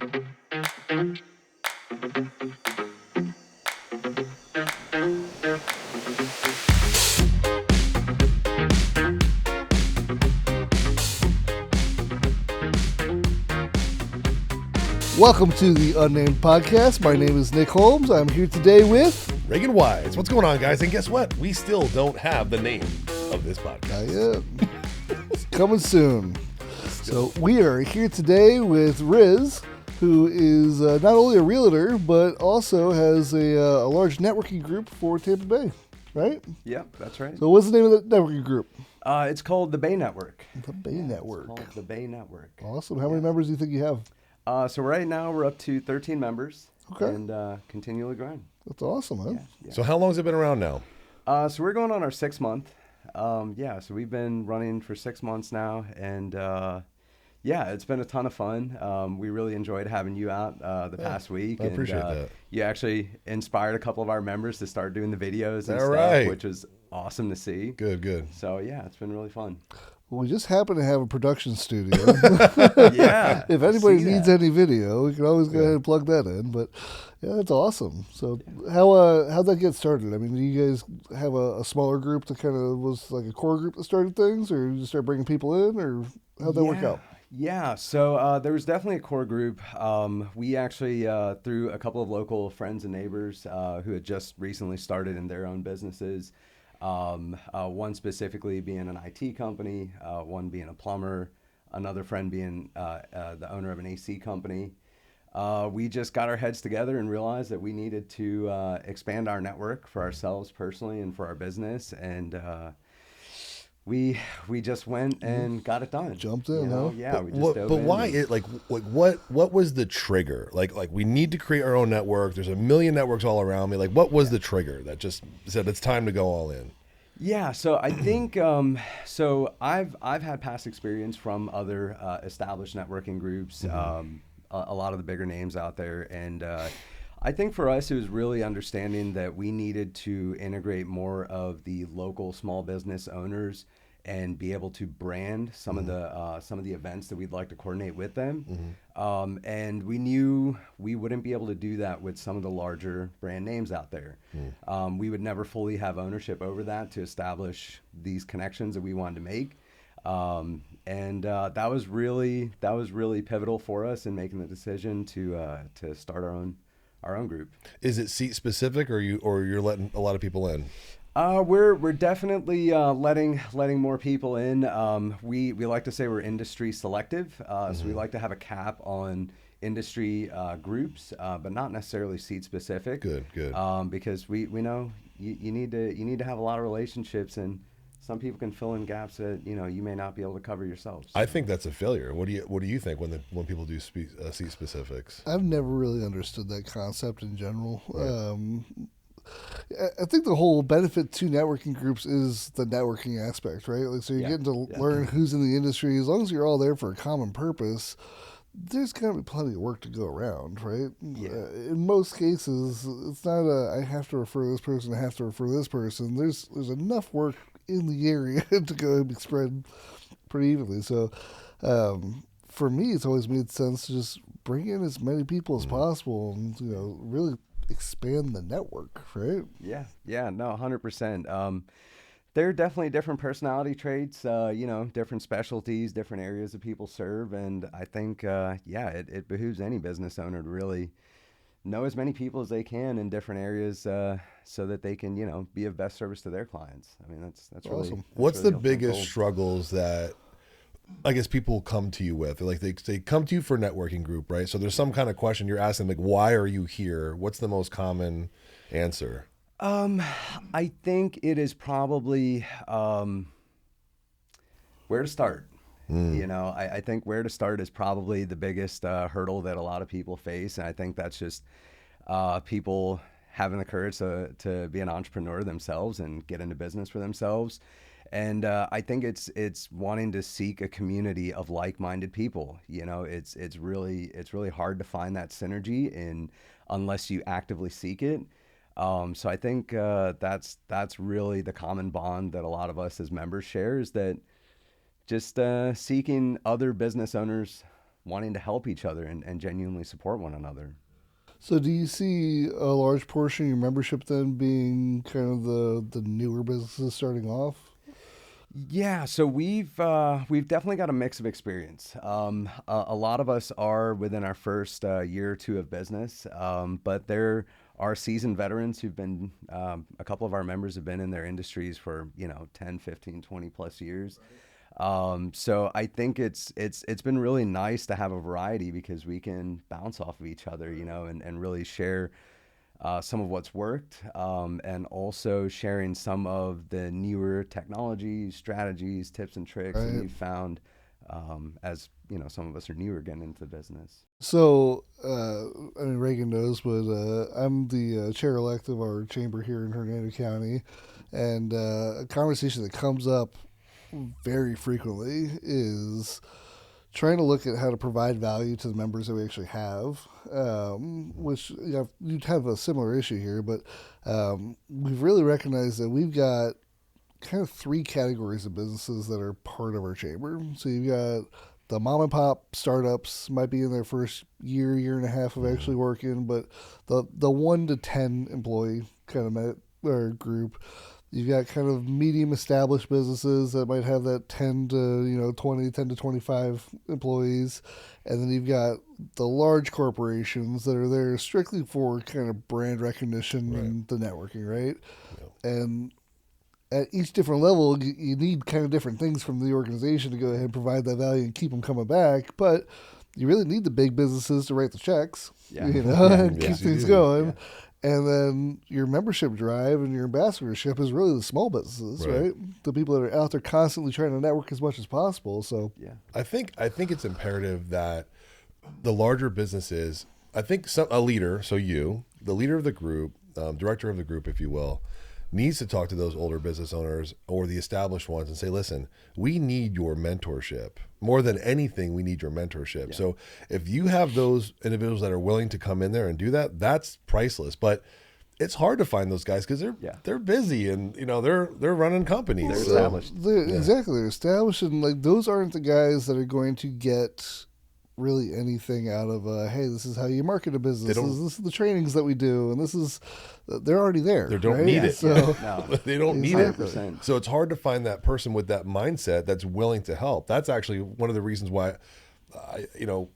Welcome to the Unnamed podcast. My name is Nick Holmes. I'm here today with Reagan Wise. What's going on, guys? And guess what? We still don't have the name of this podcast. It's coming soon. So we are here today with Riz, who is not only a realtor, but also has a large networking group for Tampa Bay, right? Yep, that's right. So what's the name of the networking group? It's called the Bay Network. The Bay Network. It's called the Bay Network. Awesome. How many members do you think you have? So right now we're up to 13 members. Okay. And continually growing. That's awesome, huh? Yeah. So how long has it been around now? So we're going on our 6th month. So we've been running for 6 months now. And it's been a ton of fun. We really enjoyed having you out the past week. I appreciate that. You actually inspired a couple of our members to start doing the videos and stuff, right. which was awesome to see. Good. So yeah, it's been really fun. Well, we just happen to have a production studio. Yeah. If anybody needs any video, we can always go ahead and plug that in. But yeah, that's awesome. So how'd that get started? I mean, do you guys have a smaller group that kind of was like a core group that started things, or you just start bringing people in, or how'd that work out? Yeah, so there was definitely a core group. We actually, through a couple of local friends and neighbors who had just recently started in their own businesses, one specifically being an IT company, one being a plumber, another friend being the owner of an AC company. We just got our heads together and realized that we needed to expand our network for ourselves personally and for our business, and we just went and got it done. Jumped in, huh? Yeah, we just But why? What was the trigger? Like we need to create our own network. There's a million networks all around me. Like, what was the trigger that just said it's time to go all in? Yeah, so I think so. I've had past experience from other established networking groups, a lot of the bigger names out there, and I think for us it was really understanding that we needed to integrate more of the local small business owners and be able to brand some of the events that we'd like to coordinate with them. And we knew we wouldn't be able to do that with some of the larger brand names out there. We would never fully have ownership over that to establish these connections that we wanted to make. That was really pivotal for us in making the decision to start our own group. Is it seat specific, or you're letting a lot of people in? We're definitely letting more people in. We like to say we're industry selective, so we like to have a cap on industry groups, but not necessarily seat specific. Good. Because we know you need to have a lot of relationships, and some people can fill in gaps that you may not be able to cover yourself. So. I think that's a failure. What do you think when people do seat specifics? I've never really understood that concept in general. Right. I think the whole benefit to networking groups is the networking aspect, right? Like, so you're getting to learn who's in the industry. As long as you're all there for a common purpose, there's going to be plenty of work to go around, right? Yeah. In most cases, it's not I have to refer this person, I have to refer this person. There's enough work in the area to go and be spread pretty evenly. So for me, it's always made sense to just bring in as many people as possible and really expand the network, right? Yeah, no, 100%. There are definitely different personality traits, different specialties, different areas that people serve, and I think, it behooves any business owner to really know as many people as they can in different areas, so that they can, be of best service to their clients. I mean, that's awesome. Really, what's really the biggest struggles that I guess people come to you with? Like they come to you for a networking group, right? So there's some kind of question you're asking, like, why are you here? What's the most common answer? I think it is probably where to start. I think where to start is probably the biggest hurdle that a lot of people face, and I think that's just people having the courage to be an entrepreneur themselves and get into business for themselves. And I think it's wanting to seek a community of like-minded people. It's really hard to find that synergy unless you actively seek it. So I think that's really the common bond that a lot of us as members share, is that just seeking other business owners wanting to help each other and genuinely support one another. So do you see a large portion of your membership then being kind of the newer businesses starting off? Yeah, so we've definitely got a mix of experience. A lot of us are within our first year or two of business, but there are seasoned veterans who've been, a couple of our members have been in their industries for, 10, 15, 20 plus years. So I think it's been really nice to have a variety because we can bounce off of each other, and really share some of what's worked, and also sharing some of the newer technologies, strategies, tips, and tricks that Right. we've found, as some of us are newer getting into the business. So, I mean, Reagan knows, but I'm the chair-elect of our chamber here in Hernando County, and a conversation that comes up very frequently is trying to look at how to provide value to the members that we actually have, which you'd have a similar issue here, but we've really recognized that we've got kind of three categories of businesses that are part of our chamber. So you've got the mom and pop startups might be in their first year and a half of actually working, but the 1 to 10 employee kind of or group. You've got kind of medium established businesses that might have that 10 to 20, 10 to 25 employees, and then you've got the large corporations that are there strictly for kind of brand recognition and the networking, right? Yeah. And at each different level, you need kind of different things from the organization to go ahead and provide that value and keep them coming back. But you really need the big businesses to write the checks, Yeah. and keep Yes, you things do. going. Yeah. And then your membership drive and your ambassadorship is really the small businesses, right? The people that are out there constantly trying to network as much as possible. So Yeah. I think it's imperative that the larger businesses, I think a leader, so you, the leader of the group, director of the group, if you will, needs to talk to those older business owners or the established ones and say, listen, we need your mentorship. More than anything, we need your mentorship. Yeah. So if you have those individuals that are willing to come in there and do that, that's priceless. But it's hard to find those guys because they're busy and they're running companies. They're So- established. Exactly, they're established, and like those aren't the guys that are going to get really anything out of hey, this is how you market a business, don't- this is the trainings that we do, and this is they're already there. They don't right? need it. So No. They don't need it. 100%. So it's hard to find that person with that mindset that's willing to help. That's actually one of the reasons why I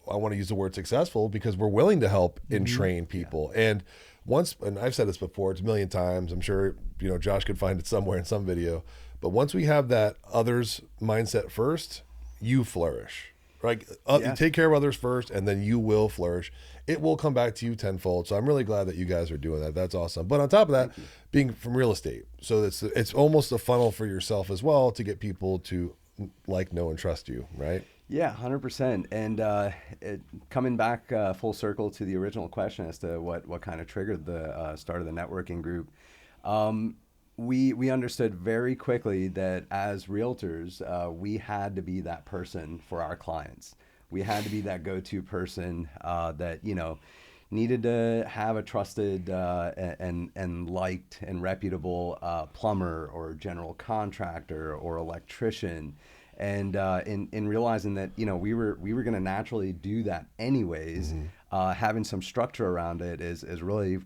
want to use the word successful, because we're willing to help and train people. And I've said this before, it's a million times. I'm sure, Josh could find it somewhere in some video. But once we have that others mindset first, you flourish. Like you take care of others first, and then you will flourish. It will come back to you tenfold. So I'm really glad that you guys are doing that. That's awesome. But on top of that, being from real estate, so it's almost a funnel for yourself as well to get people to like, know, and trust you, right? Yeah, 100%. And coming back full circle to the original question as to what kind of triggered the start of the networking group, we understood very quickly that as realtors, we had to be that person for our clients. We had to be that go-to person that needed to have a trusted and liked and reputable plumber or general contractor or electrician. And in realizing that we were going to naturally do that anyways, having some structure around it is really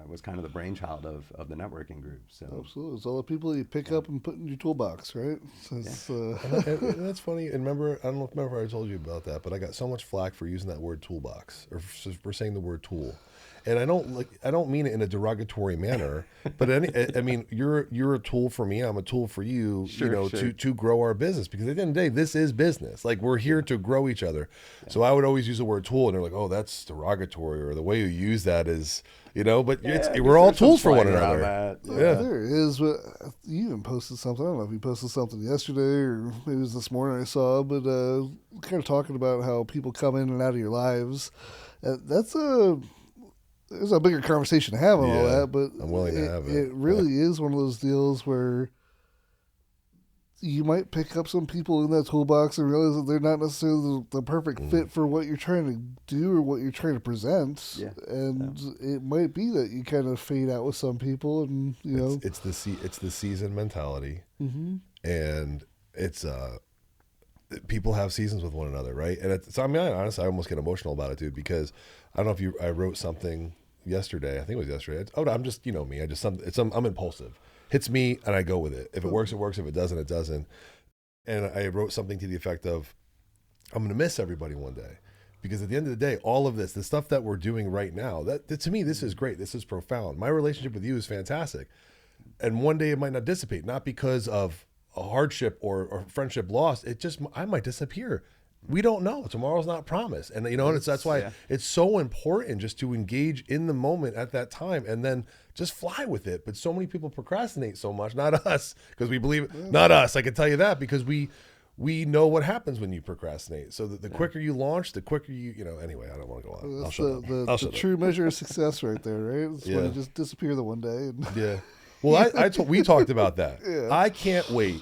was kind of the brainchild of the networking group. So absolutely, it's all the people you pick up and put in your toolbox, right? So And that's funny. And remember, I don't know if I told you about that, but I got so much flack for using that word toolbox, or for saying the word tool. And I don't mean it in a derogatory manner, but I mean, you're a tool for me. I'm a tool for you, Sure. to grow our business, because at the end of the day, this is business. Like, we're here to grow each other. Yeah. So I would always use the word tool, and they're like, oh, that's derogatory, or the way you use that is, but we're all tools for one another. Yeah, there is. But you even posted something. I don't know if you posted something yesterday or maybe it was this morning I saw, but kind of talking about how people come in and out of your lives. There's a bigger conversation to have on all that, but I'm willing to have it. It really is one of those deals where you might pick up some people in that toolbox and realize that they're not necessarily the perfect fit for what you're trying to do or what you're trying to present. Yeah. And it might be that you kind of fade out with some people, and it's the season mentality, and it's people have seasons with one another, right? And I mean, honestly, I almost get emotional about it, dude, because I don't know if I wrote something yesterday. I think it was yesterday. I'm just, you know me. I'm impulsive. Hits me and I go with it. If it works, it works. If it doesn't, it doesn't. And I wrote something to the effect of, I'm going to miss everybody one day. Because at the end of the day, all of this, the stuff that we're doing right now, that to me, this is great. This is profound. My relationship with you is fantastic. And one day it might not dissipate, not because of a hardship or friendship lost. I might disappear. We don't know. Tomorrow's not promised. And, you know, that's why it's so important just to engage in the moment at that time and then just fly with it. But so many people procrastinate so much, not us, because we believe it. Not us. I can tell you that because we know what happens when you procrastinate. So the quicker you launch, the quicker you know, anyway, I don't want to go on. That's the true measure of success right there, right? It's when you just disappear the one day. And yeah. Well, we talked about that. Yeah. I can't wait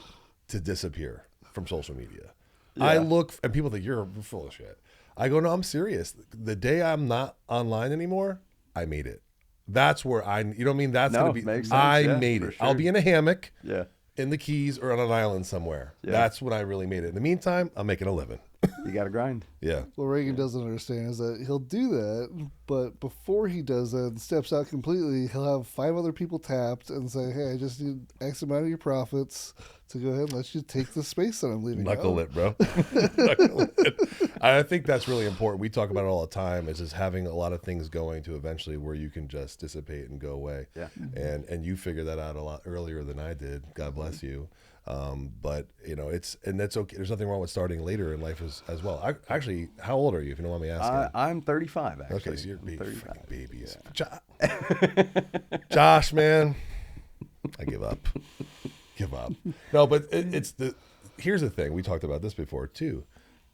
to disappear from social media. Yeah. I look, and people think you're full of shit. I go, no, I'm serious. The day I'm not online anymore, I made it. That's where you know what I mean? That's going to be, makes sense. I made it. Sure. I'll be in a hammock. Yeah. In the Keys or on an island somewhere. Yeah. That's when I really made it. In the meantime, I'm making a living. You got to grind. Yeah. What Reagan doesn't understand is that he'll do that, but before he does that and steps out completely, he'll have 5 other people tapped and say, hey, I just need X amount of your profits to go ahead and let you take the space that I'm leaving. Knuckle it, bro. Knuckle it. I think that's really important. We talk about it all the time. It's just having a lot of things going to eventually where you can just dissipate and go away. Yeah. And you figured that out a lot earlier than I did. God bless you. But you know, that's okay. There's nothing wrong with starting later in life as well. Actually, how old are you, if you don't mind me asking? I'm 35, actually. Okay, so you're freaking babies. Yeah. Josh, man, I give up. Give up. No, but here's the thing. We talked about this before too.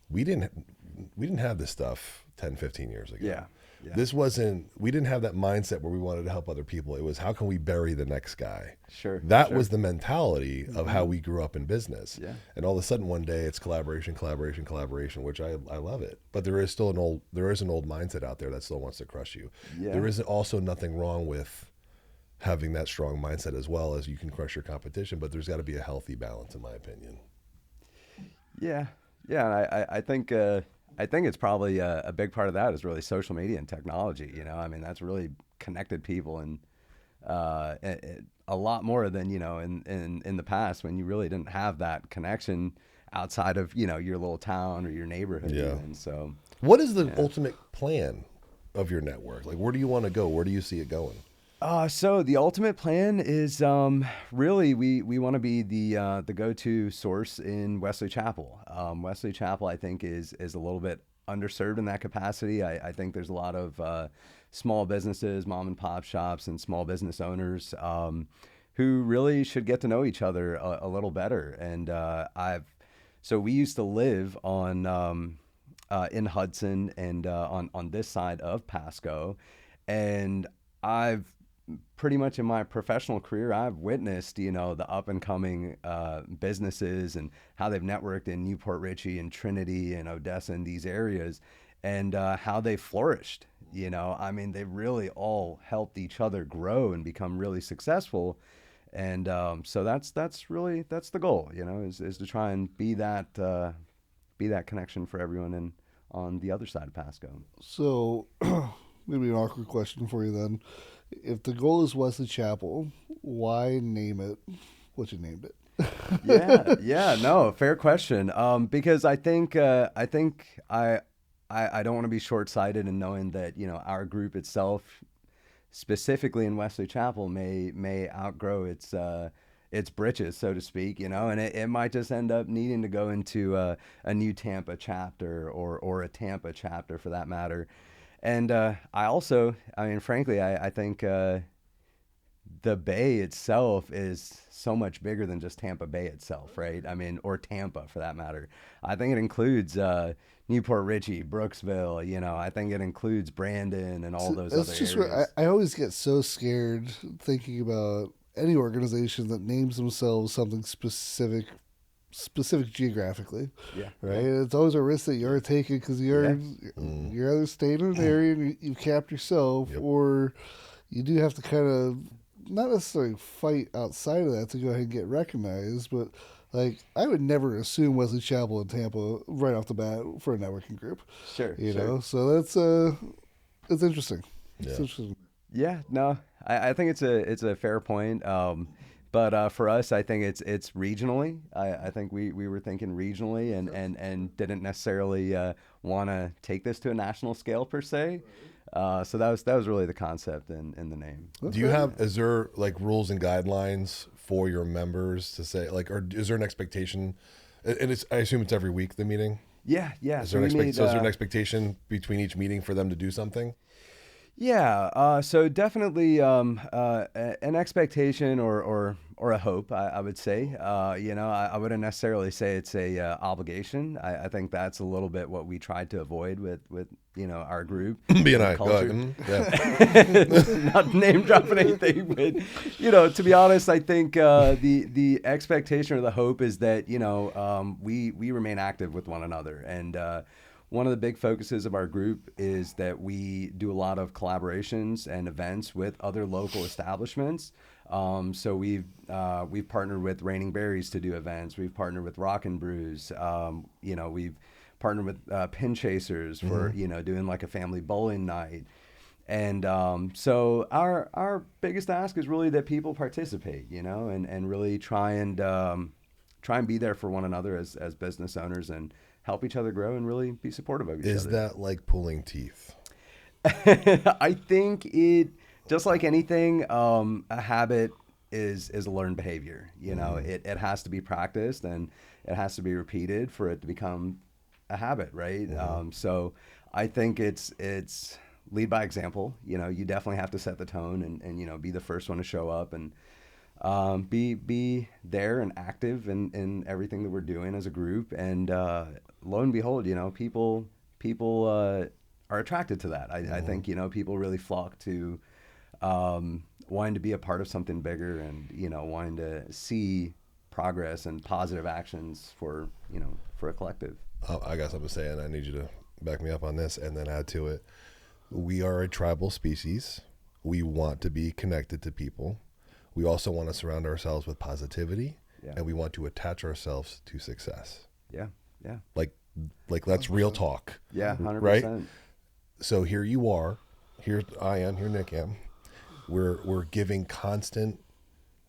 We didn't have this stuff 10, 15 years ago. Yeah. We didn't have that mindset where we wanted to help other people. It was, how can we bury the next guy? Sure. That was the mentality of how we grew up in business. Yeah. And all of a sudden one day it's collaboration, which I love it. But there is an old mindset out there that still wants to crush you. Yeah. There is also nothing wrong with having that strong mindset as well, as you can crush your competition, but there's got to be a healthy balance in my opinion. Yeah. Yeah. I think it's probably a big part of that is really social media and technology. You know, I mean, that's really connected people and a lot more than, you know, in the past when you really didn't have that connection outside of, you know, your little town or your neighborhood. Yeah. And so, what is the ultimate plan of your network? Like, where do you want to go? Where do you see it going? So the ultimate plan is really we want to be the go-to source in Wesley Chapel. Wesley Chapel, I think, is a little bit underserved in that capacity. I think there's a lot of small businesses, mom and pop shops, and small business owners who really should get to know each other a little better. And so we used to live on in Hudson and on this side of Pasco, and I've pretty much in my professional career, I've witnessed, you know, the up and coming businesses and how they've networked in Newport Richey and Trinity and Odessa and these areas, and how they flourished. You know, I mean, they really all helped each other grow and become really successful. And so that's the goal, you know, is to try and be that connection for everyone on the other side of Pasco. So maybe an awkward question for you then. If the goal is Wesley Chapel, why name it what you named it? No, fair question. Because I think I don't want to be short-sighted in knowing that, you know, our group itself, specifically in Wesley Chapel, may outgrow its britches, so to speak, you know, and it might just end up needing to go into a new Tampa chapter or a Tampa chapter for that matter. And frankly, I think the Bay itself is so much bigger than just Tampa Bay itself, right? I mean, or Tampa for that matter. I think it includes Newport Richey, Brooksville, you know, I think it includes Brandon and all those other areas. Where I always get so scared thinking about any organization that names themselves something specific geographically, right? It's always a risk that you're taking because you're either staying in an area and you've capped yourself, or you do have to kind of not necessarily fight outside of that to go ahead and get recognized. But like I would never assume Wesley Chapel in Tampa right off the bat for a networking group. Sure. You sure. know, so that's it's interesting. It's Yeah. interesting. Yeah, no, I think it's a fair point. But for us, I think it's regionally. I think we were thinking regionally and didn't necessarily want to take this to a national scale per se. So that was really the concept in the name. Do you have, is there like rules and guidelines for your members to say, like, or is there an expectation? And it's, I assume it's every week, the meeting? Yeah, yeah. Is there, we made, so is there an expectation between each meeting for them to do something? Yeah, so definitely an expectation or a hope, I would say. You know, I wouldn't necessarily say it's a obligation. I think that's a little bit what we tried to avoid with you know our group. B and I, go ahead. Yeah. Not name dropping anything, but you know, to be honest, I think the expectation or the hope is that you know we remain active with one another and. One of the big focuses of our group is that we do a lot of collaborations and events with other local establishments. So we've partnered with Raining Berries to do events. We've partnered with Rockin' Brews. You know, we've partnered with Pin Chasers for you know doing like a family bowling night. And so our biggest ask is really that people participate, you know, and really try and be there for one another as business owners and help each other grow and really be supportive of each other. Is that like pulling teeth? I think it, just like anything, a habit is a learned behavior. You know, it has to be practiced and it has to be repeated for it to become a habit, right? So I think it's lead by example. You know, you definitely have to set the tone and you know, be the first one to show up and be there and active in everything that we're doing as a group. And lo and behold, you know, people are attracted to that. I think, you know, people really flock to wanting to be a part of something bigger and, you know, wanting to see progress and positive actions for, you know, for a collective. I got something to say, and I need you to back me up on this and then add to it. We are a tribal species. We want to be connected to people. We also want to surround ourselves with positivity, and we want to attach ourselves to success. Yeah, yeah. Like that's real talk. Yeah, 100%. Right? So here you are. Here I am. Here Nick am. We're giving constant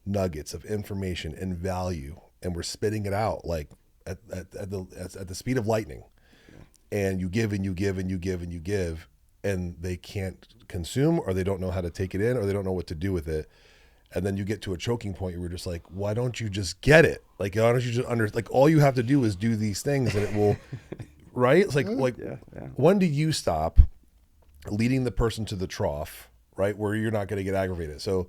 nuggets of information and value, and we're spitting it out like at the speed of lightning. Yeah. And you give and you give and you give and you give, and they can't consume, or they don't know how to take it in, or they don't know what to do with it. And then you get to a choking point where you're just like, why don't you just get it? Like, why don't you just like all you have to do is do these things and it will, right? It's like when do you stop leading the person to the trough, right? Where you're not going to get aggravated. So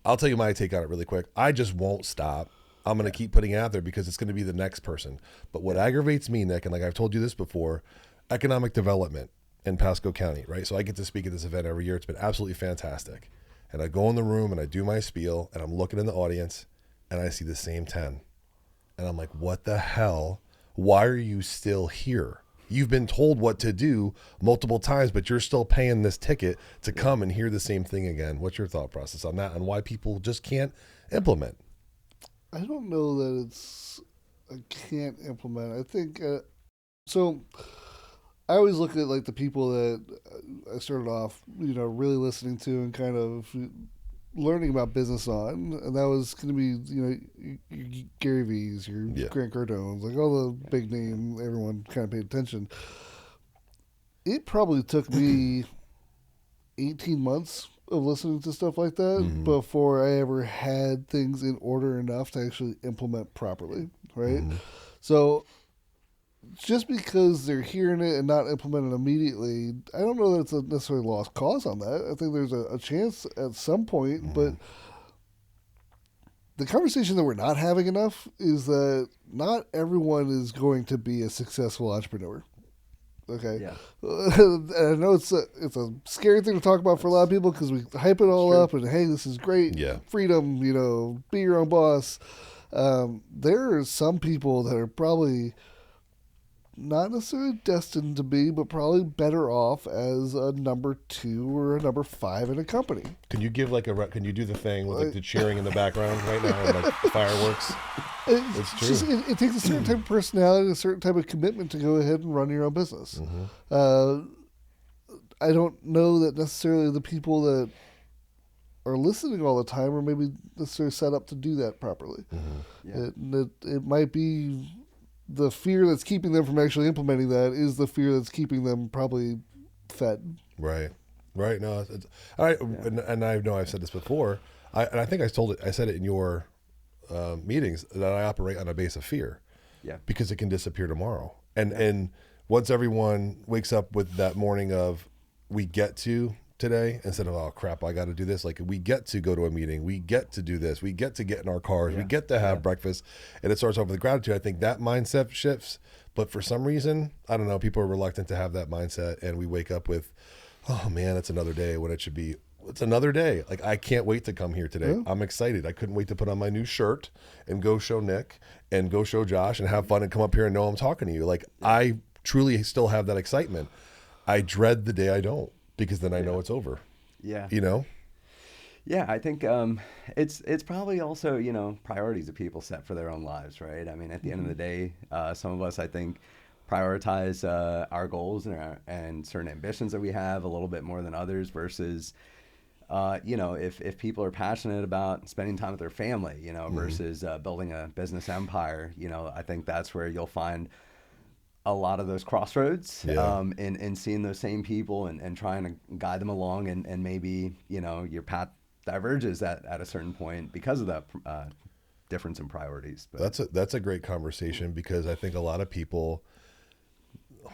I'll tell you my take on it really quick. I just won't stop. I'm going to keep putting it out there because it's going to be the next person. But what aggravates me, Nick, and like I've told you this before, economic development in Pasco County, right? So I get to speak at this event every year. It's been absolutely fantastic. And I go in the room and I do my spiel and I'm looking in the audience and I see the same 10. And I'm like, what the hell? Why are you still here? You've been told what to do multiple times, but you're still paying this ticket to come and hear the same thing again. What's your thought process on that and why people just can't implement? I don't know that it's I can't implement. I think so. I always look at like the people that I started off, you know, really listening to and kind of learning about business on, and that was going to be, you know, your Gary V's, your Grant Cardone's, like all the big name, everyone kind of paid attention. It probably took me 18 months of listening to stuff like that before I ever had things in order enough to actually implement properly, right? So just because they're hearing it and not implementing it immediately, I don't know that it's a necessarily lost cause on that. I think there's a chance at some point, but the conversation that we're not having enough is that not everyone is going to be a successful entrepreneur. Okay. Yeah. And I know it's a scary thing to talk about for a lot of people because we hype it all up and hey, this is great. Yeah. Freedom, you know, be your own boss. There are some people that are probably not necessarily destined to be, but probably better off as a number 2 or a number 5 in a company. Can you give like can you do the thing with like the cheering in the background right now and like fireworks? It's true. It takes a certain type of personality, a certain type of commitment to go ahead and run your own business. Mm-hmm. I don't know that necessarily the people that are listening all the time are maybe necessarily set up to do that properly. Mm-hmm. Yeah. It might be the fear that's keeping them from actually implementing that is the fear that's keeping them probably fed. Right. Right. No, it's all right. Yeah. And I know I've said this before. I think I said it in your meetings that I operate on a base of fear. Yeah. Because it can disappear tomorrow. And once everyone wakes up with that morning of we get to today instead of, oh crap, I got to do this. Like we get to go to a meeting, we get to do this, we get to get in our cars, we get to have breakfast, and it starts off with gratitude. I think that mindset shifts, but for some reason, I don't know, people are reluctant to have that mindset, and we wake up with, oh man, it's another day when it should be, it's another day. Like I can't wait to come here today. I'm excited. I couldn't wait to put on my new shirt and go show Nick and go show Josh and have fun and come up here and know I'm talking to you. Like I truly still have that excitement. I dread the day I don't, because then I know it's over. Yeah. You know? Yeah, I think it's probably also, you know, priorities that people set for their own lives, right? I mean, at the end of the day, some of us, I think, prioritize our goals and certain ambitions that we have a little bit more than others versus, you know, if people are passionate about spending time with their family, you know, versus building a business empire, you know, I think that's where you'll find a lot of those crossroads in seeing those same people and trying to guide them along and maybe, you know, your path diverges at a certain point because of that difference in priorities. But that's a great conversation, because I think a lot of people,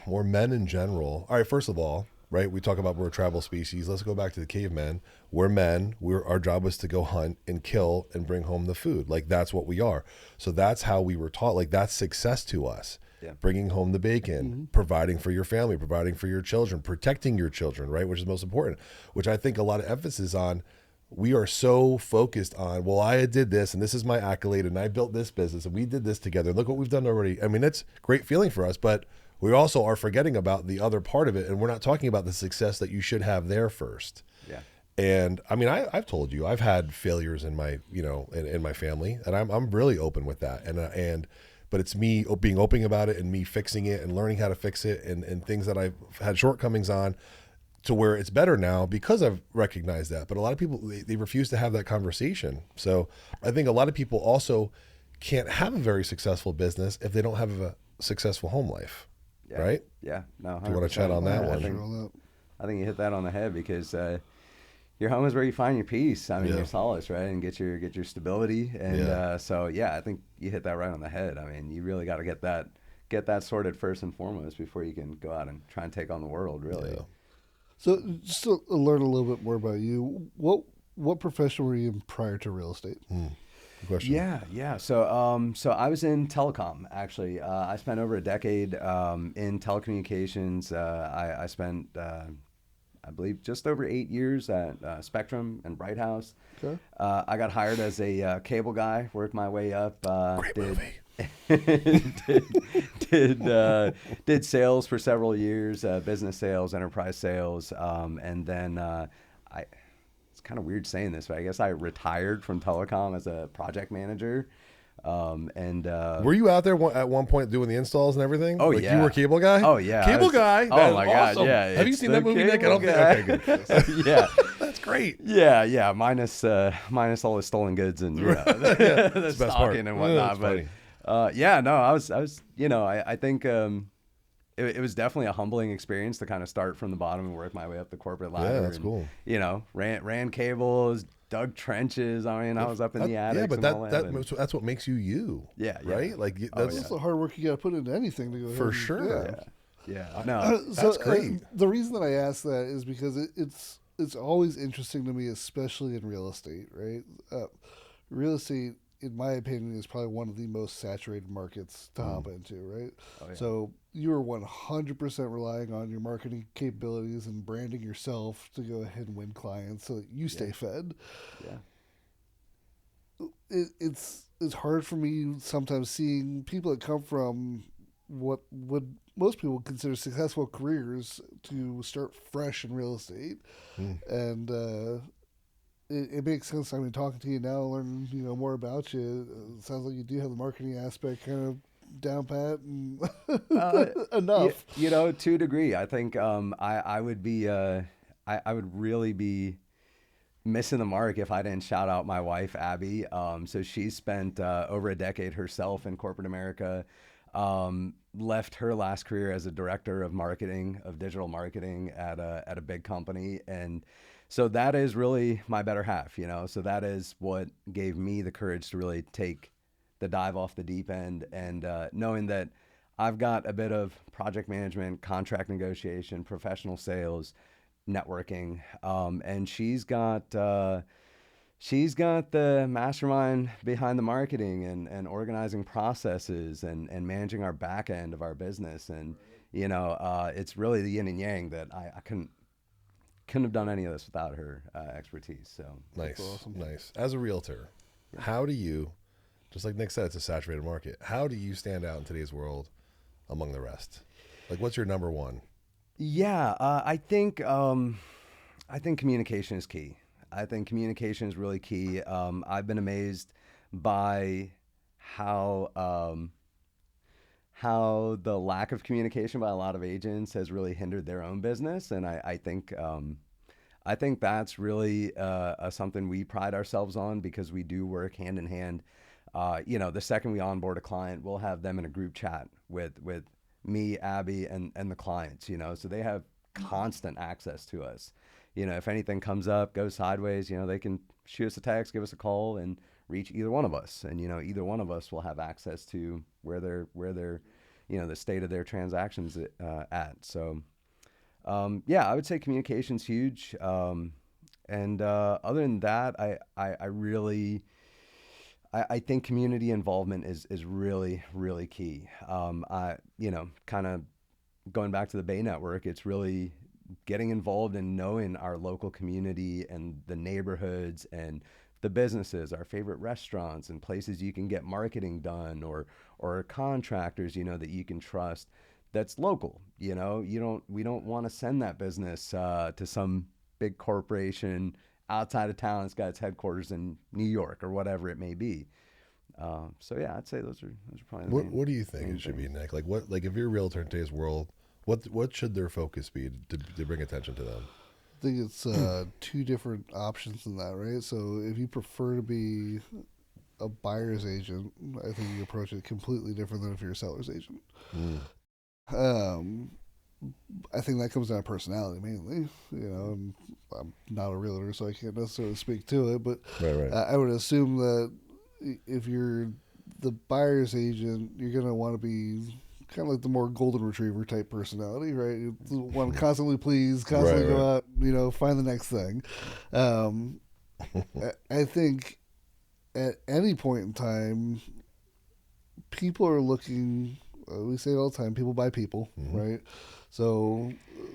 or men in general, all right, first of all, right, we talk about we're a tribal species. Let's go back to the cavemen. We're men. Our job was to go hunt and kill and bring home the food. Like that's what we are. So that's how we were taught. Like that's success to us. Yeah. Bringing home the bacon, providing for your family, providing for your children, protecting your children, right? Which is most important, which I think a lot of emphasis on. We are so focused on, well, I did this and this is my accolade and I built this business and we did this together. Look what we've done already. I mean, it's a great feeling for us, but we also are forgetting about the other part of it. And we're not talking about the success that you should have there first. Yeah. And I mean, I've told you, I've had failures in my, you know, in my family, and I'm really open with that. But it's me being open about it and me fixing it and learning how to fix it and things that I've had shortcomings on, to where it's better now because I've recognized that. But a lot of people, they refuse to have that conversation. So I think a lot of people also can't have a very successful business if they don't have a successful home life. Yeah. Right? Yeah. No. 100%. Do you want to chat on that one? I think you hit that on the head, because your home is where you find your peace. I mean, your solace, right, and get your stability. And so I think you hit that right on the head. I mean, you really got to get that sorted first and foremost before you can go out and try and take on the world. Really. Yeah. So just to learn a little bit more about you, what profession were you in prior to real estate? Good question. Yeah. So I was in telecom, actually. I spent over a decade in telecommunications. I spent, I believe, just over 8 years at Spectrum and Bright House. Okay. I got hired as a cable guy, worked my way up. Great movie. did sales for several years, business sales, enterprise sales, and then it's kind of weird saying this, but I guess I retired from telecom as a project manager. Were you out there at one point doing the installs and everything? Oh, like yeah. You were cable guy? Oh, yeah. Cable guy? Oh, my God, yeah. Have you seen that movie, Nick? I don't think. Okay, good. Yeah. That's great. Yeah. Minus all the stolen goods and the stalking and whatnot. But I was, you know, I think it was definitely a humbling experience to kind of start from the bottom and work my way up the corporate ladder. Yeah, that's cool. You know, ran cables, dug trenches. I mean, I was up in the attic. Yeah, but that's what makes you you. Yeah. Right? Like that's the hard work you got to put into anything to go ahead. For sure. Yeah. No, that's great. The reason that I ask that is because it's always interesting to me, especially in real estate, right? Real estate, in my opinion, is probably one of the most saturated markets to hop into, right? Oh, yeah. So you are 100% relying on your marketing capabilities and branding yourself to go ahead and win clients so that you stay fed. Yeah. It's hard for me sometimes seeing people that come from what would most people consider successful careers to start fresh in real estate. And it makes sense. I mean, talking to you now, learning more about you. It sounds like you do have the marketing aspect kind of down pat and Uh, enough. to a degree. I think I would be I would really be missing the mark if I didn't shout out my wife Abby. So she spent over a decade herself in corporate America. Left her last career as a director of marketing, of digital marketing at a big company, and so that is really my better half. So that is what gave me the courage to really take the dive off the deep end, and knowing that I've got a bit of project management, contract negotiation, professional sales, networking, and she's got the mastermind behind the marketing and organizing processes and managing our back end of our business. And, it's really the yin and yang that I couldn't have done any of this without her expertise. So Nice, awesome. nice. As a realtor, how do you, just like Nick said, it's a saturated market. How do you stand out in today's world among the rest? Like, what's your number one? yeah, I think communication is key. I think communication is really key. I've been amazed by how how the lack of communication by a lot of agents has really hindered their own business, and I think that's really something we pride ourselves on because we do work hand in hand. The second we onboard a client, we'll have them in a group chat with me, Abby, and the clients. So they have constant access to us. If anything comes up, goes sideways, they can shoot us a text, give us a call, and reach either one of us. And either one of us will have access to where they're the state of their transactions at. So yeah, I would say communication's huge. And other than that, I really I think community involvement is really really key. Kind of going back to the Bay Network, it's really getting involved in knowing our local community and the neighborhoods and the businesses, our favorite restaurants and places you can get marketing done, or contractors that you can trust. That's local. We don't want to send that business to some big corporation outside of town that's got its headquarters in New York or whatever it may be. So yeah, I'd say those are probably the What do you think main it should be, things. Nick? Like if you're a realtor in today's world, what should their focus be to bring attention to them? I think it's two different options in that, right? So if you prefer to be a buyer's agent, I think you approach it completely different than if you're a seller's agent. Mm. Um, I think that comes down to personality mainly. And I'm not a realtor, so I can't necessarily speak to it, but Right. I would assume that if you're the buyer's agent, you're going to want to be kind of like the more golden retriever type personality, right? You want to constantly please, constantly Right. go out, find the next thing. Um, I think at any point in time, people are looking. We say it all the time: people buy people, right? So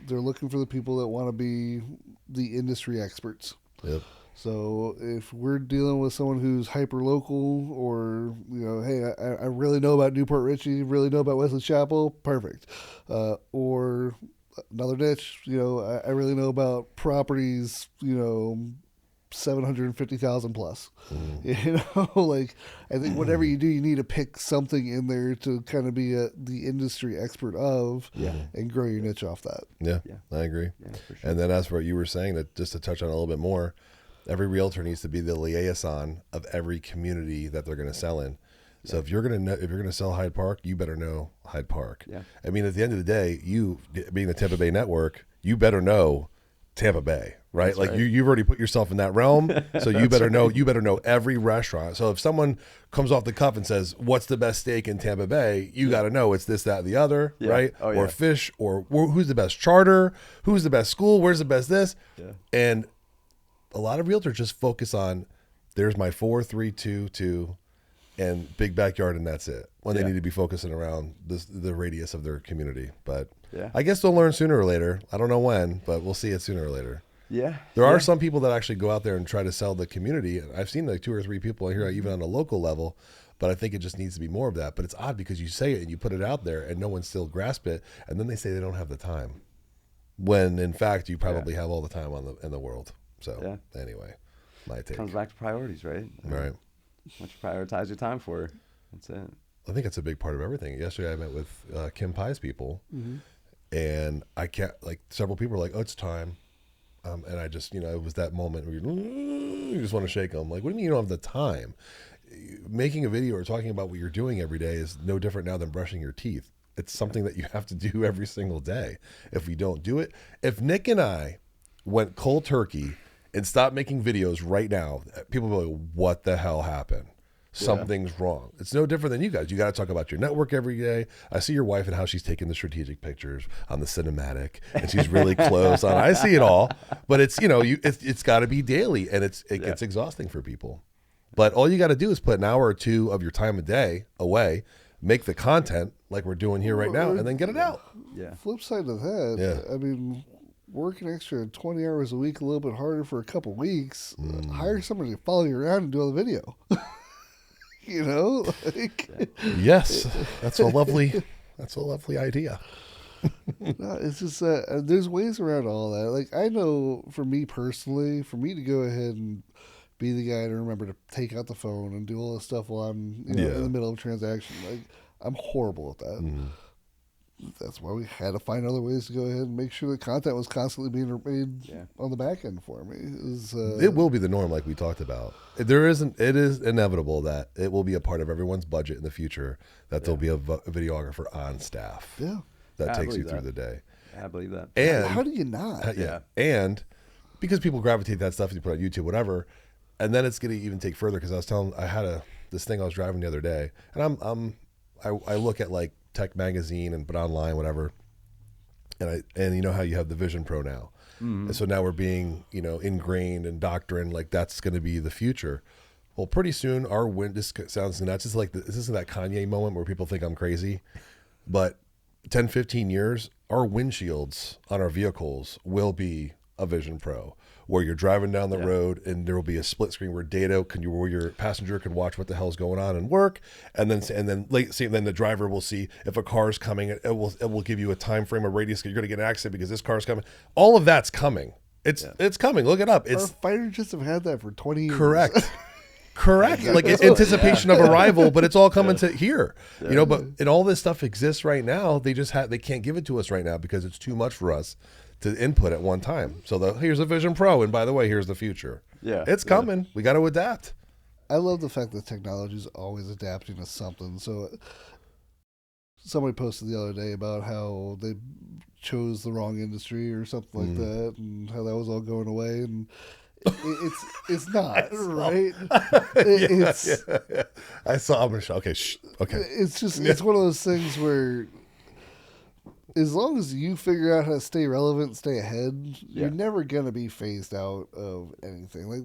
they're looking for the people that want to be the industry experts. Yep. So if we're dealing with someone who's hyper local, or hey, I really know about Newport Richie, really know about Wesley Chapel, perfect. Or another niche, I really know about properties, 750,000 plus. Like I think whatever you do, you need to pick something in there to kind of be the industry expert of, and grow your niche off that. Yeah, Yeah. I agree. Yeah, for sure. And then as for what you were saying, that just to touch on it a little bit more, every realtor needs to be the liaison of every community that they're going to sell in. So if you're gonna sell Hyde Park, you better know Hyde Park. Yeah. I mean, at the end of the day, you being the Tampa Bay Network, you better know Tampa Bay, right? That's like right. you've already put yourself in that realm, so you better know every restaurant. So if someone comes off the cuff and says, "What's the best steak in Tampa Bay?" You got to know it's this, that, and the other, Yeah. right? Oh, Or yeah. fish, or who's the best charter, who's the best school, where's the best this, Yeah. and a lot of realtors just focus on there's my 4-3-2-2 and big backyard, and that's it, when they Yeah. need to be focusing around the radius of their community. But Yeah. I guess they'll learn sooner or later. I don't know when, but we'll see it sooner or later. Yeah. There Yeah. are some people that actually go out there and try to sell the community. I've seen like 2 or 3 people here, even on a local level, but I think it just needs to be more of that. But it's odd because you say it and you put it out there and no one still grasp it, and then they say they don't have the time, when in fact you probably have all the time in the world. So anyway, my take. Comes back to priorities, right? Right. What you prioritize your time for. That's it. I think it's a big part of everything. Yesterday I met with Kim Pye's people, and I can't, like, several people were like, oh, it's time. And I just, it was that moment where you just want to shake them. Like, what do you mean you don't have the time? Making a video or talking about what you're doing every day is no different now than brushing your teeth. It's something that you have to do every single day. If we don't do it, if Nick and I went cold turkey and stopped making videos right now, people will be like, what the hell happened? Something's wrong. It's no different than you guys. You got to talk about your network every day. I see your wife and how she's taking the strategic pictures on the cinematic, and she's really close on. I see it all, but it's it's got to be daily, and it gets exhausting for people. But all you got to do is put an hour or two of your time a day away, make the content like we're doing here right now, and then get it out. Yeah. Flip side of that, I mean, work an extra 20 hours a week, a little bit harder for a couple weeks. Hire somebody to follow you around and do all the video. Yes, that's a lovely idea. No, it's just there's ways around all that. Like, I know for me personally, for me to go ahead and be the guy to remember to take out the phone and do all this stuff while I'm in the middle of a transaction, like, I'm horrible at that. That's why we had to find other ways to go ahead and make sure the content was constantly being made on the back end for me. It will be the norm, like we talked about. It is inevitable that it will be a part of everyone's budget in the future that there'll be a videographer on staff. Yeah. That takes you through the day. I believe that. And how do you not? And because people gravitate that stuff, you put on YouTube, whatever, and then it's going to even take further, because I had this thing I was driving the other day, and I look at, like, Tech Magazine but online, whatever, and you know how you have the Vision Pro now, and so now we're being ingrained in doctrine, like that's going to be the future. Well, pretty soon this sounds nuts. It's like this is that Kanye moment where people think I'm crazy, but 10-15 years, our windshields on our vehicles will be a Vision Pro, where you're driving down the road and there will be a split screen where where your passenger can watch what the hell's going on and work, and then the driver will see if a car's coming. It will give you a time frame, a radius. You're going to get an accident because this car's coming. All of that's coming. It's coming. Look it up. Our fighter jets have had that for 20 years. Correct. Like anticipation of arrival, but it's all coming to here. But all this stuff exists right now. They can't give it to us right now because it's too much for us to input at one time. So here's a Vision Pro, and by the way, here's the future. Yeah, it's coming. We got to adapt. I love the fact that technology is always adapting to something. So somebody posted the other day about how they chose the wrong industry or something like that, and how that was all going away, and it's not right. I saw Michelle. Okay, okay. It's one of those things where, as long as you figure out how to stay relevant, stay ahead, you're never gonna be phased out of anything. Like,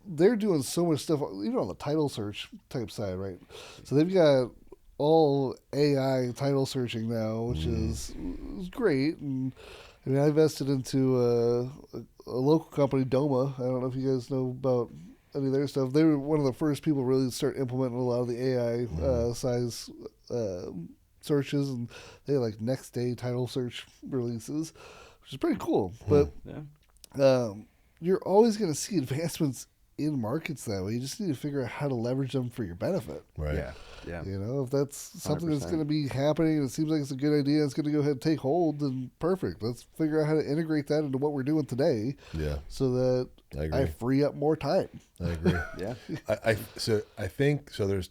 they're doing so much stuff, even on the title search type side, right? So they've got all AI title searching now, which is great. And I mean, I invested into a local company, Doma. I don't know if you guys know about any of their stuff. They were one of the first people really to start implementing a lot of the AI size searches, and they had, like, next day title search releases, which is pretty cool. But you're always going to see advancements in markets that way. You just need to figure out how to leverage them for your benefit. Right. Yeah. If that's something 100%. that's going to be happening and it seems like it's a good idea, it's going to go ahead and take hold, then perfect. Let's figure out how to integrate that into what we're doing today. Yeah. So that I free up more time. I agree. Yeah. I think there's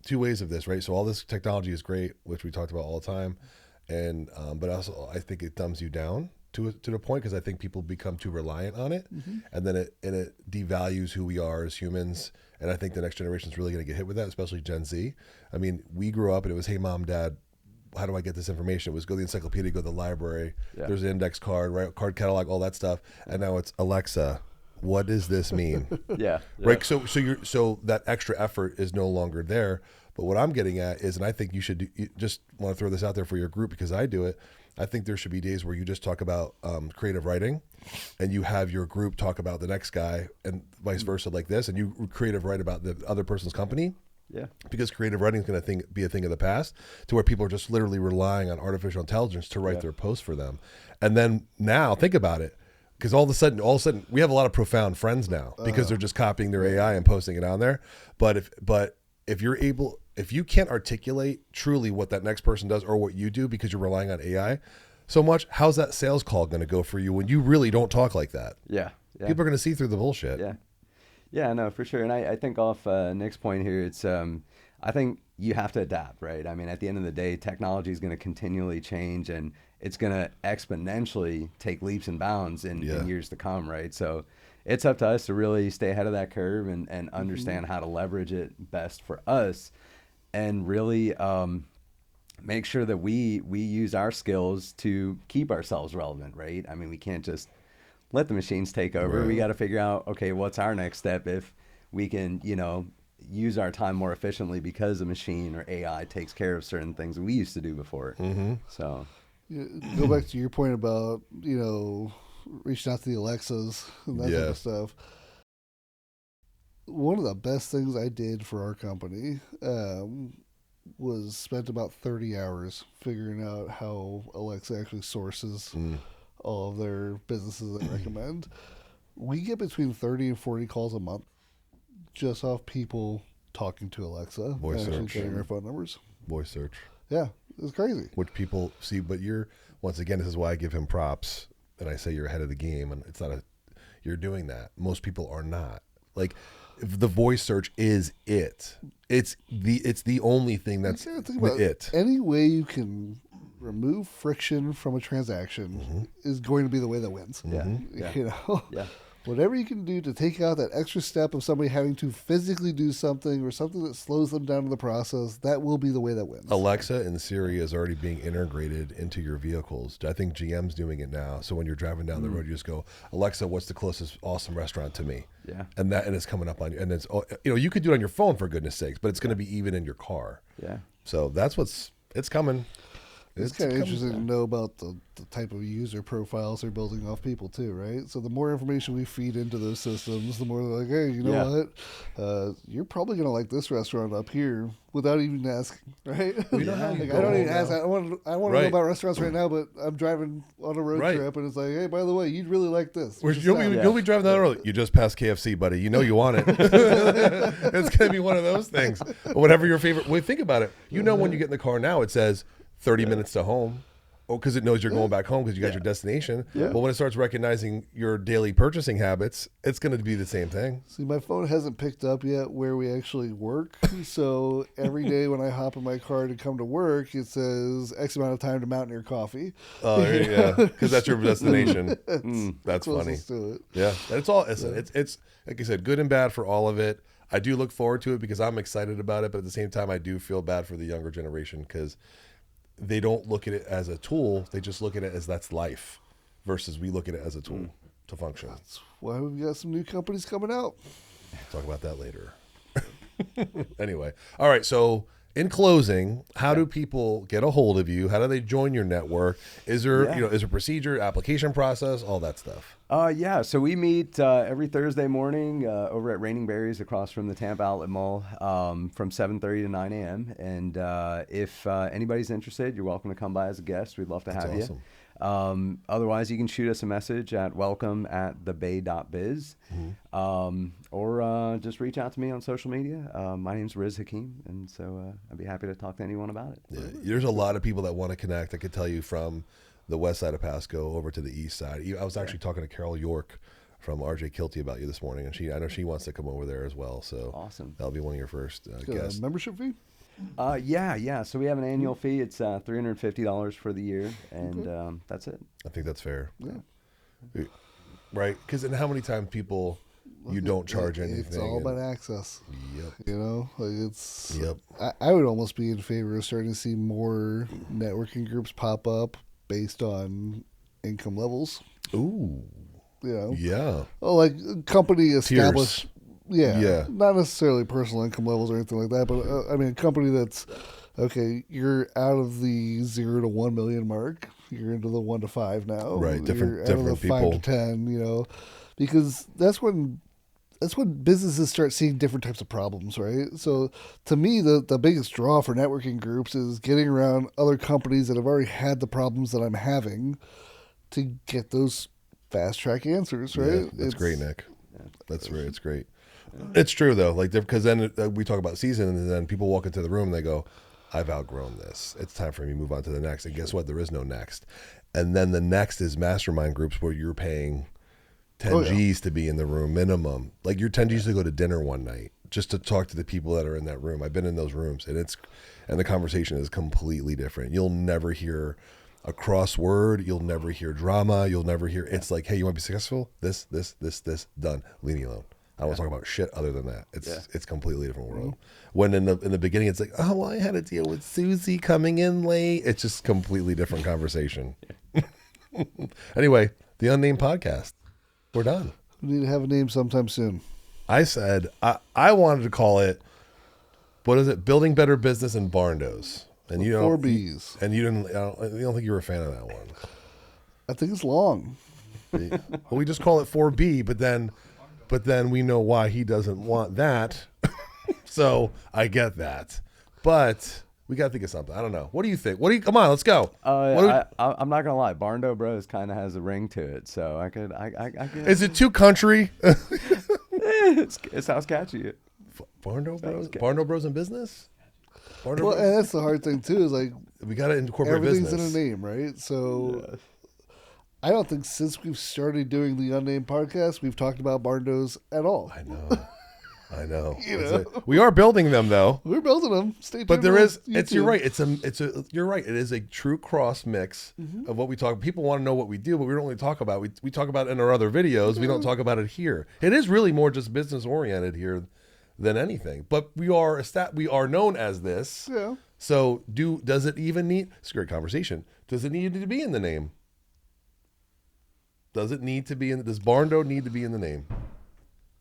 two ways of this, right? So all this technology is great, which we talked about all the time, and but also I think it dumbs you down to the point, because I think people become too reliant on it, and then it devalues who we are as humans. And I think the next generation is really going to get hit with that, especially Gen Z. I mean, we grew up and it was, hey, mom, dad, how do I get this information? It was go to the encyclopedia, go to the library. Yeah. There's an index card, right? Card catalog, all that stuff. And now it's Alexa. What does this mean? Right. So that extra effort is no longer there. But what I'm getting at is, and I think you just want to throw this out there for your group, because I do it. I think there should be days where you just talk about creative writing, and you have your group talk about the next guy, and vice versa, like this, and you creative write about the other person's company. Yeah. Because creative writing is going to be a thing of the past, to where people are just literally relying on artificial intelligence to write their posts for them. And then now, think about it. Because all of a sudden, we have a lot of profound friends now because they're just copying their AI and posting it on there. But if you can't articulate truly what that next person does or what you do because you're relying on AI so much, how's that sales call going to go for you when you really don't talk like that? Yeah. People are going to see through the bullshit. Yeah. Yeah, no, for sure. And I think off Nick's point here, it's I think you have to adapt, right? I mean, at the end of the day, technology is going to continually change, and it's going to exponentially take leaps and bounds in years to come, right? So it's up to us to really stay ahead of that curve and understand how to leverage it best for us, and really make sure that we use our skills to keep ourselves relevant, right? I mean, we can't just let the machines take over. Right. We got to figure out, okay, what's our next step if we can, use our time more efficiently because a machine or AI takes care of certain things that we used to do before. So go back to your point about, reaching out to the Alexas and that type of stuff. One of the best things I did for our company was spent about 30 hours figuring out how Alexa actually sources all of their businesses they recommend. We get between 30 and 40 calls a month just off people talking to Alexa. Voice and actually search. getting our phone numbers. Voice search. Yeah, it's crazy. Which people see, but once again, this is why I give him props and I say you're ahead of the game, and you're doing that. Most people are not. Like, if the voice search is it. It's the only thing that's it. Any way you can remove friction from a transaction is going to be the way that wins. Yeah. Whatever you can do to take out that extra step of somebody having to physically do something or something that slows them down in the process, that will be the way that wins. Alexa and Siri is already being integrated into your vehicles. I think GM's doing it now. So when you're driving down the road, you just go, Alexa, what's the closest awesome restaurant to me? Yeah. And it's coming up on you. And it's, you could do it on your phone for goodness sakes, but it's going to be even in your car. Yeah. So it's coming. It's kind of interesting to know about the type of user profiles they're building off people too, right? So the more information we feed into those systems, the more they're like, hey, you know what? You're probably going to like this restaurant up here without even asking, right? We know how you I go don't even now. ask. I want to know about restaurants right now, but I'm driving on a road trip, and it's like, hey, by the way, you'd really like this. You'll be driving down the road. You just passed KFC, buddy. You know you want it. It's going to be one of those things. Whatever your favorite. Well, think about it. When you get in the car now, it says 30 minutes to home. Oh, because it knows you're going back home because you got your destination. Yeah. But when it starts recognizing your daily purchasing habits, it's going to be the same thing. See, my phone hasn't picked up yet where we actually work. So every day when I hop in my car to come to work, it says X amount of time to Mountaineer Coffee. Oh, yeah. Because that's your destination. That's funny. To it. Yeah. It's all, it's like I said, good and bad for all of it. I do look forward to it because I'm excited about it. But at the same time, I do feel bad for the younger generation because they don't look at it as a tool. They just look at it as that's life versus we look at it as a tool to function. That's why we've got some new companies coming out. Talk about that later. Anyway. All right. So in closing, how do people get a hold of you? How do they join your network? Is there, is there procedure, application process, all that stuff? So we meet every Thursday morning over at Raining Berries across from the Tampa Outlet Mall from 7:30 to 9 a.m. And if anybody's interested, you're welcome to come by as a guest. We'd love to have you. Otherwise, you can shoot us a message at welcome@thebay.biz or just reach out to me on social media. My name's Riz Hakeem, and so I'd be happy to talk to anyone about it. Yeah, there's a lot of people that want to connect. I could tell you from the west side of Pasco over to the east side. I was actually talking to Carol York from RJ Kilty about you this morning, and I know she wants to come over there as well. So awesome. That'll be one of your first guests. Membership fee? Yeah. So we have an annual fee. It's $350 for the year, and that's it. I think that's fair. Yeah. Right? Because how many times people you don't charge anything? It's all about access. Yep. It's. Yep. I would almost be in favor of starting to see more networking groups pop up based on income levels. Ooh. Yeah. Oh, like company established. Tiers. Yeah. Not necessarily personal income levels or anything like that, but a company that's okay. You're out of the 0 to 1 million mark. You're into the 1 to 5 now. Right. You're Different out of the people. 5 to 10. Because that's when businesses start seeing different types of problems, right? So to me, the biggest draw for networking groups is getting around other companies that have already had the problems that I'm having to get those fast track answers, right? Yeah, that's great, Nick. That's right. It's great. It's true though, like because then we talk about season, and then people walk into the room and they go, "I've outgrown this. It's time for me to move on to the next." And guess what? There is no next. And then the next is mastermind groups where you're paying 10 G's to be in the room minimum. Like your 10 G's to go to dinner one night just to talk to the people that are in that room. I've been in those rooms, and the conversation is completely different. You'll never hear a crossword. You'll never hear drama. You'll never hear. It's like, hey, you want to be successful? This, done. Leave me alone. I don't want to talk about shit other than that. It's completely different world. When in the beginning, it's like, oh, well, I had to deal with Susie coming in late. It's just completely different conversation. Anyway, the Unnamed podcast. We're done. We need to have a name sometime soon. I said I wanted to call it, what is it? Building Better Business in Barndos. And you Four B's. And you didn't. You don't think you were a fan of that one. I think it's long. Well, we just call it 4B, but then we know why he doesn't want that. So I get that, but we got to think of something. I don't know. What do you think? Come on, let's go. I'm not gonna lie, Barndo Bros kind of has a ring to it, so I could. Is it too country? It sounds catchy. Barndo Bros. Barndo Bros in business. Well, and that's the hard thing too. Is like we got to incorporate everything's business. in a name, right? So I don't think since we've started doing the Unnamed podcast, we've talked about Barndos at all. I know. You know? We are building them though. We're building them. Stay tuned. But there is. YouTube. You're right. You're right. It is a true cross mix of what we talk. People want to know what we do, but we don't really talk about. We talk about it in our other videos. We don't talk about it here. It is really more just business oriented here than anything. But we are known as this. Yeah. So does it even need? It's a great conversation. Does it need to be in the name? Does it need to be in? Does Barndo need to be in the name?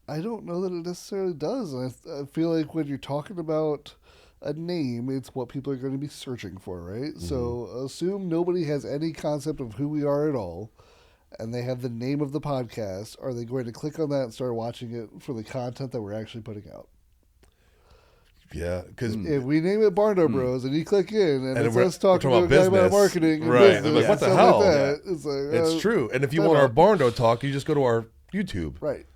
I don't know that it necessarily does. And I feel like when you're talking about a name, it's what people are going to be searching for, right? So assume nobody has any concept of who we are at all, and they have the name of the podcast. Are they going to click on that and start watching it for the content that we're actually putting out? Yeah, because if we name it Barndo Bros and you click in and it's us talking about to a guy business, about marketing and right? business, Like, what the stuff hell? Like that, it's like, it's true. And if you want our Barndo talk, you just go to our YouTube. Right.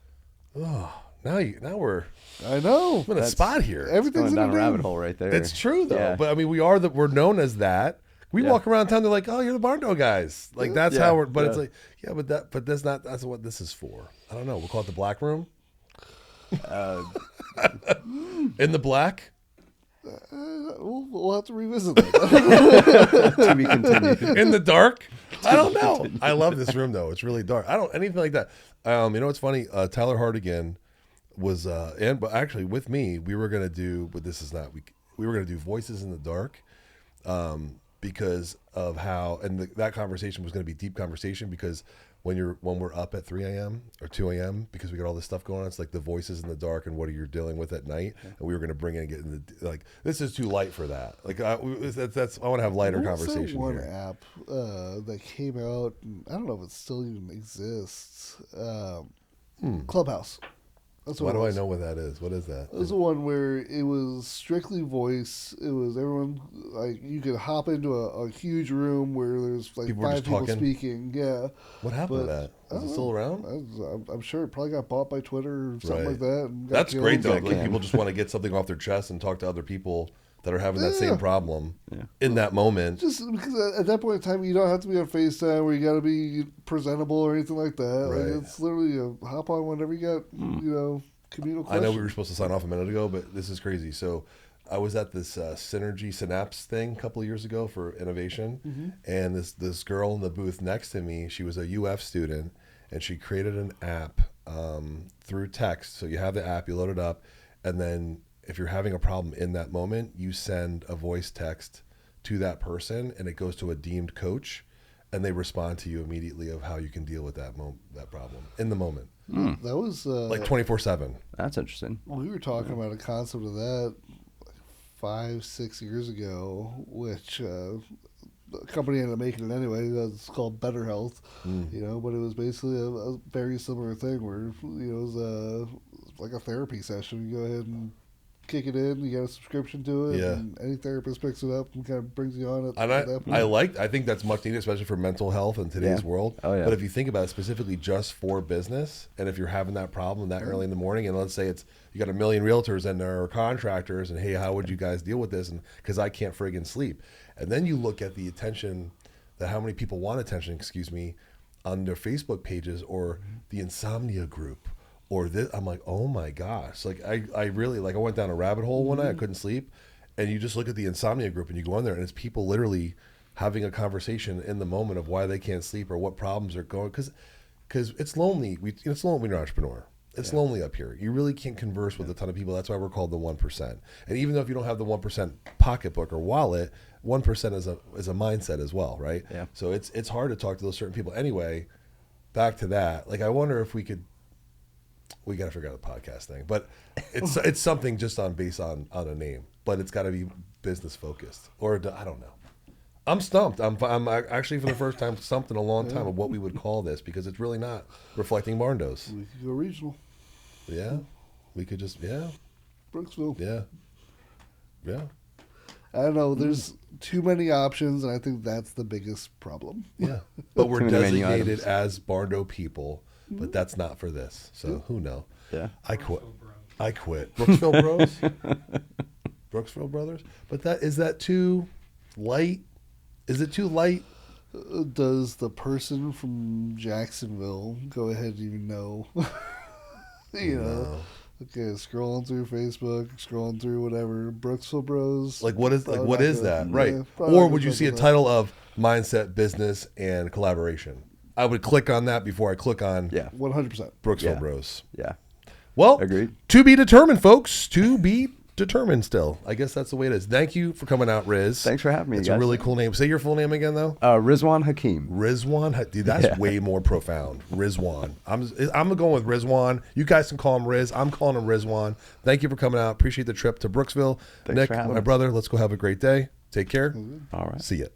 Oh, now we're. I know. I'm in a spot here. Everything's going in down a a name. rabbit hole right there. It's true though. Yeah. But I mean, we're known as that. We walk around town. They're like, "Oh, you're the Barndo guys." Like that's how we're. But it's like, but that's not. That's what this is for. I don't know. We'll call it the Black Room. In the black. We'll have to revisit that. To be continued. In the dark. I don't know. I love this room though. It's really dark. I don't anything like that. You know what's funny? Tyler Hardigan was but actually with me, we were gonna do, but this is not. We were gonna do Voices in the Dark. Because of how, and that conversation was going to be deep conversation because when we're up at 3 a.m. or 2 a.m. because we got all this stuff going on, it's like the voices in the dark and what are you dealing with at night, and we were going to bring in and get in the like this is too light for that. Like I want to have lighter conversation. One here. app that came out, I don't know if it still even exists. Clubhouse. That's Why do I know what that is? What is that? It was the one where it was strictly voice. It was everyone, like, you could hop into a huge room where there's like People were 5 just people talking? speaking. Yeah. What happened to that? Is it still around? I'm sure it probably got bought by Twitter or something like that. And got That's killed. great though. Like people just want to get something off their chest and talk to other people that are having that same problem in that moment. Just because at that point in time, you don't have to be on FaceTime where you got to be presentable or anything like that. Right. Like, it's literally a hop on whenever you got, communal questions. I know we were supposed to sign off a minute ago, but this is crazy. So I was at this Synapse thing a couple of years ago for innovation, and this girl in the booth next to me, she was a UF student, and she created an app through text. So you have the app, you load it up, and then if you're having a problem in that moment, you send a voice text to that person, and it goes to a deemed coach, and they respond to you immediately of how you can deal with that problem in the moment. That was Like 24/7. That's interesting. we were talking about a concept of that 5-6 years ago, which the company ended up making it anyway. It's called Better Health, but it was basically a very similar thing where it was like a therapy session. You go ahead and kick it in. You got a subscription to it. Yeah. And any therapist picks it up and kind of brings you on it. And I think that's much needed, especially for mental health in today's world. Oh, yeah. But if you think about it specifically just for business, and if you're having that problem that early in the morning, and let's say you got a million realtors and there are contractors, and hey, how would you guys deal with this? And because I can't friggin' sleep, and then you look at the attention that how many people want attention, on their Facebook pages or the insomnia group or this. I'm like, oh my gosh, like I really I went down a rabbit hole one night. I couldn't sleep. And you just look at the insomnia group and you go on there and it's people literally having a conversation in the moment of why they can't sleep or what problems are going. Because it's lonely. It's lonely when you're an entrepreneur. It's lonely up here. You really can't converse with a ton of people. That's why we're called the 1%. And even though if you don't have the 1% pocketbook or wallet, 1% is a mindset as well, right? Yeah. So it's hard to talk to those certain people. Anyway, back to that. Like I wonder if we got to figure out the podcast thing, but it's something just based on a name, but it's got to be business focused or I don't know. I'm stumped. I'm actually for the first time stumped in a long time of what we would call this because it's really not reflecting Barndos. We could go regional. Yeah, we could just Brooksville. Yeah. I don't know. There's too many options, and I think that's the biggest problem. Yeah, but we're Too many menu designated items. as Barndo people, but that's not for this. So who knows? Yeah. I quit. Brooksville Bros. Brooksville Brothers. But is that too light? Is it too light? Does the person from Jacksonville go ahead and even know? You know? Okay, scrolling through Facebook, scrolling through whatever, Brooksville Bros. What is that? Right. probably Or not would you gonna see a talk about title of mindset, business, and collaboration? I would click on that before I click on Yeah. 100%. Brooksville Yeah. Bros. Yeah. Well, Agreed. To be determined, folks. To be determined still. I guess that's the way it is. Thank you for coming out, Riz. Thanks for having me, It's guys. a really cool name. Say your full name again, though. Rizwan Hakim. Rizwan. Dude, that's way more profound. Rizwan. I'm going with Rizwan. You guys can call him Riz. I'm calling him Rizwan. Thank you for coming out. Appreciate the trip to Brooksville. Thanks Nick, for having my us. brother, let's go have a great day. Take care. All right. See ya.